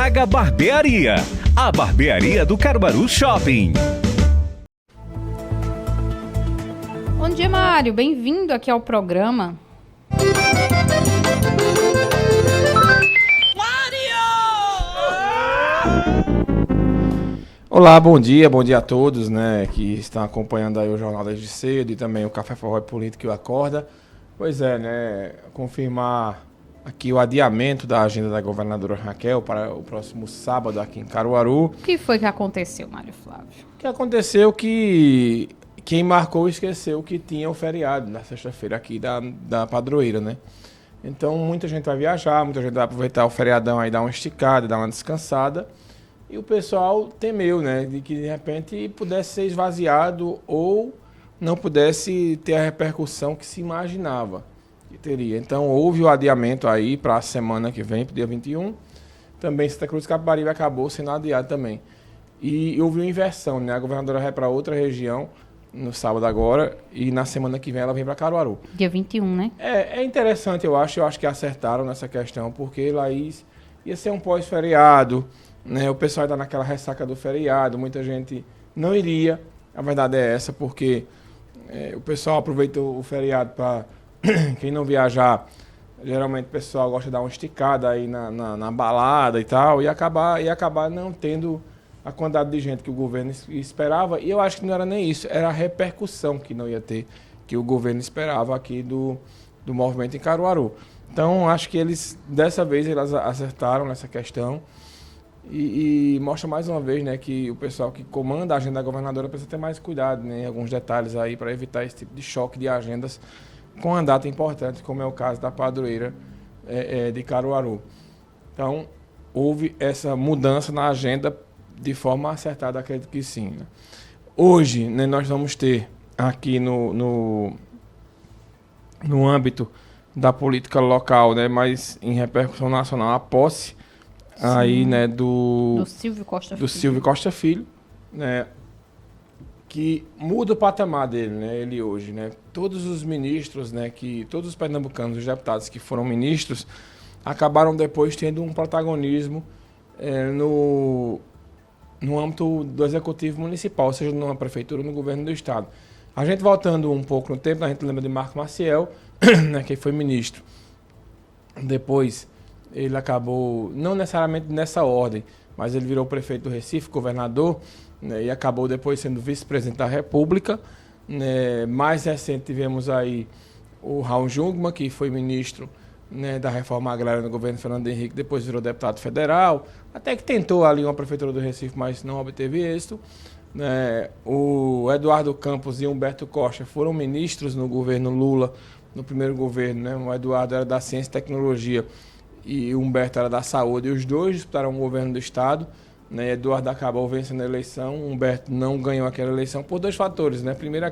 Saga Barbearia, a barbearia do Caruaru Shopping. Bom dia, Mário. Bem-vindo aqui ao programa. Olá, bom dia a todos, né, que estão acompanhando aí o Jornal desde cedo e também o Café Forró e Político e o Acorda. Pois é, né, confirmar aqui o adiamento da agenda da governadora Raquel para o próximo sábado aqui em Caruaru. O que foi que aconteceu, Mário Flávio? O que aconteceu que quem marcou esqueceu que tinha o feriado na sexta-feira aqui da padroeira, né? Então muita gente vai viajar, muita gente vai aproveitar o feriadão aí, dar uma esticada, dar uma descansada. E o pessoal temeu, né, de que de repente pudesse ser esvaziado ou não pudesse ter a repercussão que se imaginava que teria. Então houve o adiamento aí para a semana que vem, para o dia 21. Também Santa Cruz de Capibaribe acabou sendo adiado também. E houve uma inversão, né? A governadora vai para outra região no sábado agora e na semana que vem ela vem para Caruaru. Dia 21, né? É interessante, eu acho que acertaram nessa questão, porque Laís ia ser um pós-feriado, né? O pessoal está naquela ressaca do feriado, muita gente não iria, a verdade é essa, porque o pessoal aproveitou o feriado para, quem não viajar, geralmente o pessoal gosta de dar uma esticada aí na balada e tal, e acabar não tendo a quantidade de gente que o governo esperava, e eu acho que não era nem isso, era a repercussão que não ia ter, que o governo esperava aqui do movimento em Caruaru. Então, acho que dessa vez, eles acertaram nessa questão, e mostra mais uma vez, né, que o pessoal que comanda a agenda da governadora precisa ter mais cuidado, né, em alguns detalhes aí para evitar esse tipo de choque de agendas com uma data importante, como é o caso da padroeira de Caruaru. Então, houve essa mudança na agenda de forma acertada, acredito que sim. Né? Hoje, né, nós vamos ter aqui no âmbito da política local, né, mas em repercussão nacional, a posse aí, né, do Silvio Costa Filho, né, que muda o patamar dele, né, ele hoje, né, todos os ministros, né, todos os pernambucanos, os deputados que foram ministros, acabaram depois tendo um protagonismo no âmbito do executivo municipal, ou seja, numa prefeitura ou no governo do estado. A gente voltando um pouco no tempo, a gente lembra de Marco Maciel, né, que foi ministro. Depois ele acabou, não necessariamente nessa ordem, mas ele virou prefeito do Recife, governador, né, e acabou depois sendo vice-presidente da República. Né. Mais recente tivemos aí o Raul Jungmann, que foi ministro, né, da reforma agrária no governo Fernando Henrique, depois virou deputado federal, até que tentou ali uma prefeitura do Recife, mas não obteve êxito. Né. O Eduardo Campos e Humberto Costa foram ministros no governo Lula, no primeiro governo. Né. O Eduardo era da Ciência e Tecnologia e o Humberto era da Saúde, e os dois disputaram o governo do estado. Né. Eduardo acabou vencendo a eleição, Humberto não ganhou aquela eleição por dois fatores. Né. Primeiro,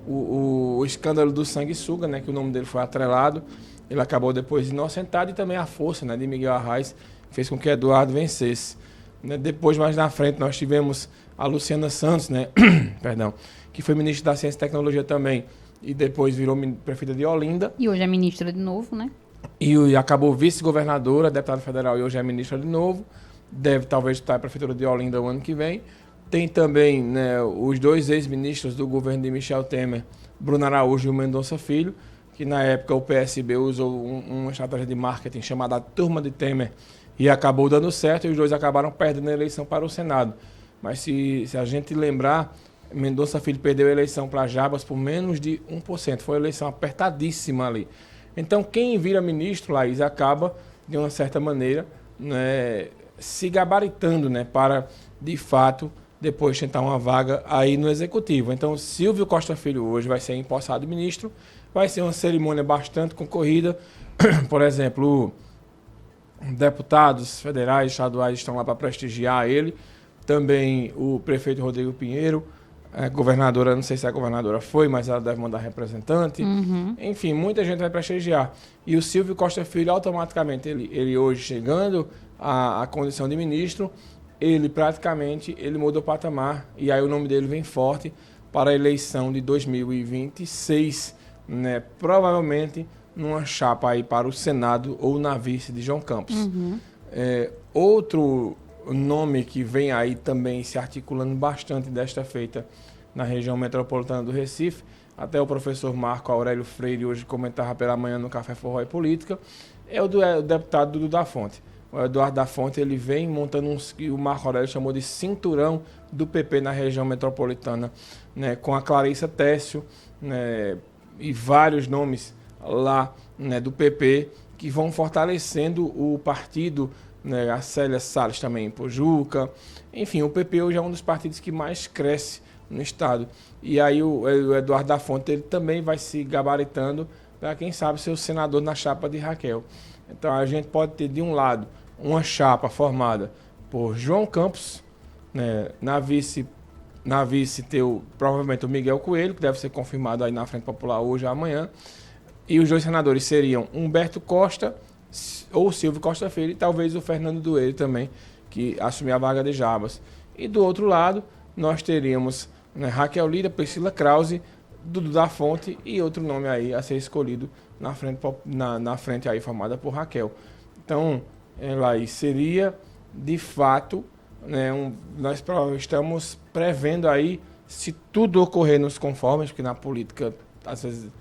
o escândalo do sanguessuga, né, que o nome dele foi atrelado. Ele acabou depois inocentado, e também a força, né, de Miguel Arraes fez com que Eduardo vencesse. Né. Depois, mais na frente, nós tivemos a Luciana Santos, né, perdão, que foi ministra da Ciência e Tecnologia também, e depois virou prefeita de Olinda. E hoje é ministra de novo, né? E acabou vice-governadora, deputada federal, e hoje é ministra de novo. Deve talvez estar a prefeitura de Olinda o ano que vem. Tem também, né, os dois ex-ministros do governo de Michel Temer, Bruno Araújo e o Mendonça Filho, que na época o PSB usou uma estratégia de marketing chamada Turma de Temer e acabou dando certo, e os dois acabaram perdendo a eleição para o Senado. Mas se a gente lembrar, Mendonça Filho perdeu a eleição para Jabas por menos de 1%. Foi uma eleição apertadíssima ali. Então, quem vira ministro, Laís, acaba, de uma certa maneira, né, se gabaritando, né, para, de fato, depois tentar uma vaga aí no Executivo. Então, Silvio Costa Filho hoje vai ser empossado ministro, vai ser uma cerimônia bastante concorrida. Por exemplo, deputados federais, estaduais estão lá para prestigiar ele, também o prefeito Rodrigo Pinheiro, a governadora, não sei se a governadora foi, mas ela deve mandar representante. Enfim, muita gente vai prestigiar. E o Silvio Costa Filho, automaticamente, ele hoje chegando à condição de ministro, ele muda o patamar, e aí o nome dele vem forte para a eleição de 2026, né? Provavelmente numa chapa aí para o Senado ou na vice de João Campos. Outro nome que vem aí também se articulando bastante desta feita na região metropolitana do Recife, até o professor Marco Aurélio Freire hoje comentava pela manhã no Café Forró e Política, é o deputado Dudu da Fonte. O Eduardo da Fonte, ele vem montando que o Marco Aurélio chamou de cinturão do PP na região metropolitana, né, com a Clarissa Técio, né, e vários nomes lá, né, do PP que vão fortalecendo o partido, né, a Célia Salles também em Pojuca. Enfim, o PP hoje é um dos partidos que mais cresce no estado. E aí o Eduardo da Fonte, ele também vai se gabaritando para, quem sabe, ser o senador na chapa de Raquel. Então a gente pode ter, de um lado, uma chapa formada por João Campos, né, na vice ter provavelmente o Miguel Coelho, que deve ser confirmado aí na Frente Popular hoje ou amanhã. E os dois senadores seriam Humberto Costa ou Silvio Costa Filho, e talvez o Fernando Dueiro também, que assumir a vaga de Jabas. E do outro lado, nós teríamos, né, Raquel Lira, Priscila Krause, Dudu da Fonte e outro nome aí a ser escolhido na frente aí formada por Raquel. Então, Laís, seria de fato, né, nós estamos prevendo aí, se tudo ocorrer nos conformes, porque na política às vezes,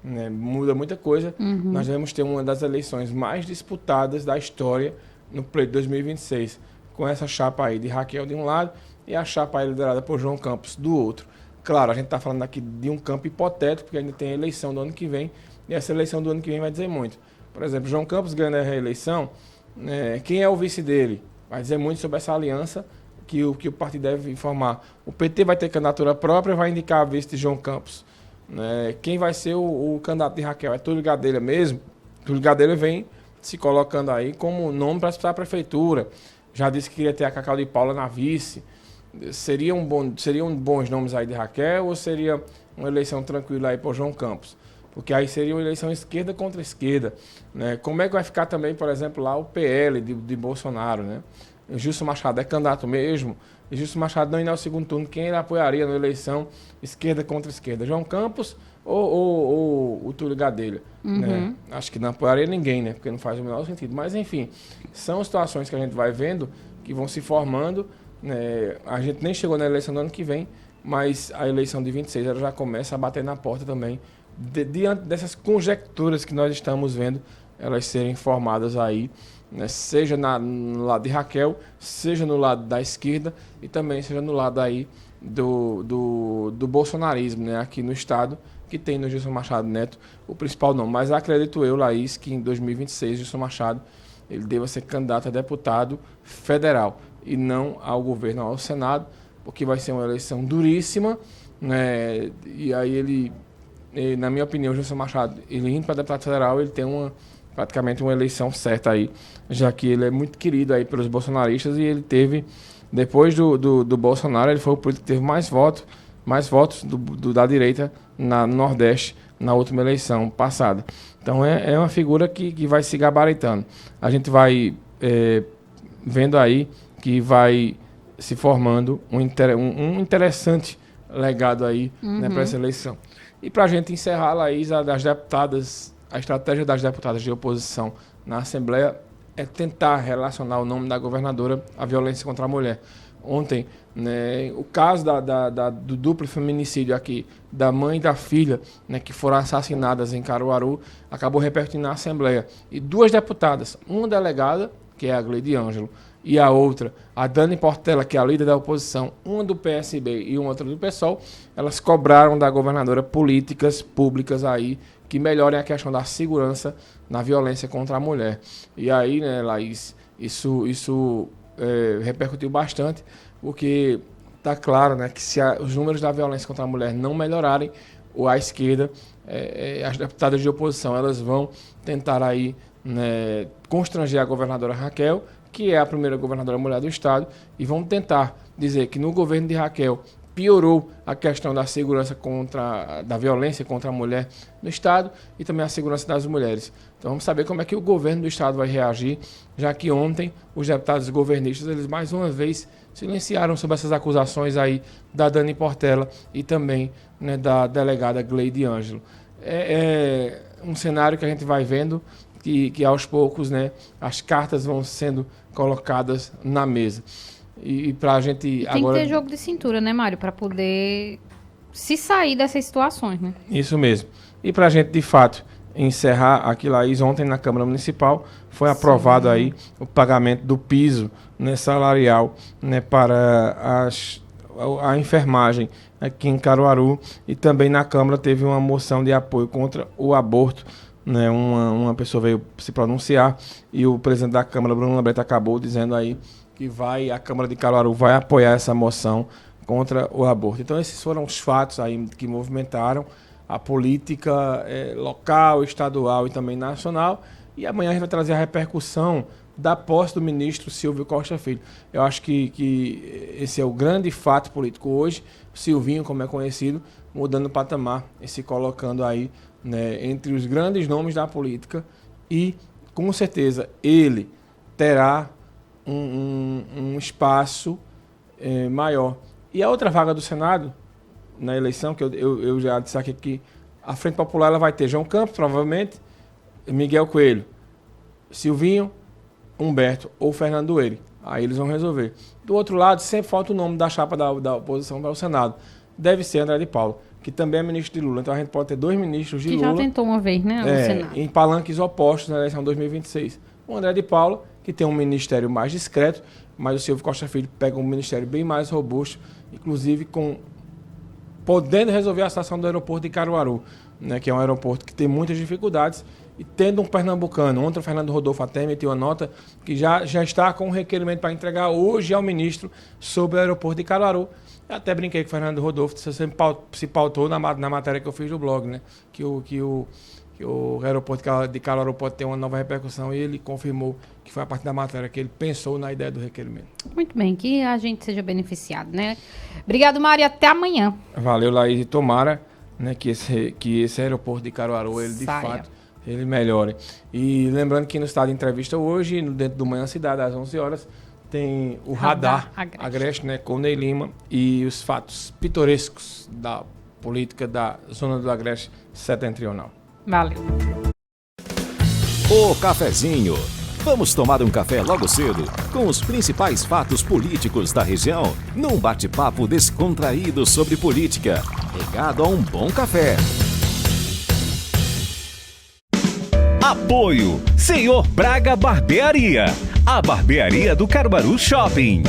né, muda muita coisa, nós devemos ter uma das eleições mais disputadas da história no pleito de 2026, com essa chapa aí de Raquel de um lado e a chapa aí liderada por João Campos do outro. Claro, a gente está falando aqui de um campo hipotético, porque ainda tem a eleição do ano que vem, e essa eleição do ano que vem vai dizer muito. Por exemplo, João Campos ganhando a reeleição, quem é o vice dele? Vai dizer muito sobre essa aliança que o partido deve informar. O PT vai ter candidatura própria, vai indicar a vice de João Campos. Quem vai ser o candidato de Raquel? É Túlio Gadelha mesmo? Túlio Gadelha vem se colocando aí como nome para disputar a prefeitura. Já disse que queria ter a Cacau de Paula na vice. Seriam bons nomes aí de Raquel, ou seria uma eleição tranquila aí por João Campos? Porque aí seria uma eleição esquerda contra esquerda, né? Como é que vai ficar também, por exemplo, lá o PL de Bolsonaro, né? O Gilson Machado é candidato mesmo. E Gilson Machado não ir ao segundo turno, quem ele apoiaria na eleição esquerda contra esquerda? João Campos ou o Túlio Gadelha? Né? Acho que não apoiaria ninguém, né? Porque não faz o menor sentido. Mas, enfim, são situações que a gente vai vendo, que vão se formando. A gente nem chegou na eleição do ano que vem, mas a eleição de 26 ela já começa a bater na porta também, diante dessas conjecturas que nós estamos vendo, elas serem formadas aí, né, seja no lado de Raquel, seja no lado da esquerda e também seja no lado aí do bolsonarismo, né, aqui no estado, que tem no Gilson Machado Neto o principal nome. Mas acredito eu, Laís, que em 2026 Gilson Machado ele deva ser candidato a deputado federal e não ao governo, ao Senado, porque vai ser uma eleição duríssima, né? E aí na minha opinião, o Gilson Machado, ele indo para deputado federal, ele tem praticamente uma eleição certa aí, já que ele é muito querido aí pelos bolsonaristas e ele teve, depois do Bolsonaro, ele foi o político que teve mais votos da direita no Nordeste na última eleição passada. Então é uma figura que vai se gabaritando. A gente vai vendo aí que vai se formando um interessante legado aí, né, para essa eleição. E para a gente encerrar, Laís, a estratégia das deputadas de oposição na Assembleia é tentar relacionar o nome da governadora à violência contra a mulher. Ontem, né, o caso do duplo feminicídio aqui, da mãe e da filha, né, que foram assassinadas em Caruaru, acabou repercutindo na Assembleia. E duas deputadas, uma delegada, que é a Gleide Ângelo, e a outra, a Dani Portela, que é a líder da oposição, uma do PSB e outra do PSOL, elas cobraram da governadora políticas públicas aí que melhorem a questão da segurança na violência contra a mulher. E aí, né, Laís, isso repercutiu bastante, porque está claro, né, que se os números da violência contra a mulher não melhorarem, ou a esquerda, as deputadas de oposição, elas vão tentar aí, né, constranger a governadora Raquel, que é a primeira governadora mulher do estado, e vão tentar dizer que no governo de Raquel piorou a questão da segurança da violência contra a mulher no estado e também a segurança das mulheres. Então vamos saber como é que o governo do estado vai reagir, já que ontem os deputados governistas, eles mais uma vez silenciaram sobre essas acusações aí da Dani Portela e também, né, da delegada Gleide Ângelo. Um cenário que a gente vai vendo que aos poucos, né, as cartas vão sendo colocadas na mesa. E para a gente Tem agora... que ter jogo de cintura, né, Mário? Para poder se sair dessas situações, né? Isso mesmo. E para a gente, de fato, encerrar aqui, Laís, ontem na Câmara Municipal foi aprovado aí o pagamento do piso, né, salarial, né, para a enfermagem aqui em Caruaru, e também na Câmara teve uma moção de apoio contra o aborto, né, uma pessoa veio se pronunciar e o presidente da Câmara, Bruno Lambreta, acabou dizendo aí que a Câmara de Caruaru vai apoiar essa moção contra o aborto. Então esses foram os fatos aí que movimentaram a política local, estadual e também nacional, e amanhã a gente vai trazer a repercussão da posse do ministro Silvio Costa Filho. Eu acho que esse é o grande fato político hoje, Silvinho, como é conhecido, mudando o patamar e se colocando aí, né, entre os grandes nomes da política, e com certeza ele terá um espaço maior. E a outra vaga do Senado, na eleição, que eu já disse aqui, que a Frente Popular ela vai ter João Campos, provavelmente, Miguel Coelho, Silvinho, Humberto ou Fernando Eire. Aí eles vão resolver. Do outro lado, sempre falta o nome da chapa da oposição para o Senado. Deve ser André de Paula, que também é ministro de Lula. Então a gente pode ter 2 ministros de Lula. Que já tentou uma vez, né, no Senado. Em palanques opostos na eleição de 2026. O André de Paula, que tem um ministério mais discreto, mas o Silvio Costa Filho pega um ministério bem mais robusto, inclusive podendo resolver a situação do aeroporto de Caruaru, né, que é um aeroporto que tem muitas dificuldades, e tendo um pernambucano, ontem o Fernando Rodolfo até emitiu uma nota que já está com um requerimento para entregar hoje ao ministro sobre o aeroporto de Caruaru. Eu até brinquei com o Fernando Rodolfo, você se pautou na matéria que eu fiz do blog, né, que o aeroporto de Caruaru pode ter uma nova repercussão, e ele confirmou que foi a partir da matéria que ele pensou na ideia do requerimento. Muito bem, que a gente seja beneficiado, né? Obrigado, Mário, até amanhã. Valeu, Laís, e tomara, né, que esse aeroporto de Caruaru, ele de fato, ele melhore. E lembrando que no estado de entrevista hoje, dentro do Manhã Cidade, às 11 horas, tem o Radar Agreste, né, com Ney Lima, e os fatos pitorescos da política da zona do Agreste setentrional. Valeu. O cafezinho. Vamos tomar um café logo cedo com os principais fatos políticos da região, num bate-papo descontraído sobre política, regado a um bom café. Apoio Senhor Braga Barbearia, a barbearia do Caruaru Shopping.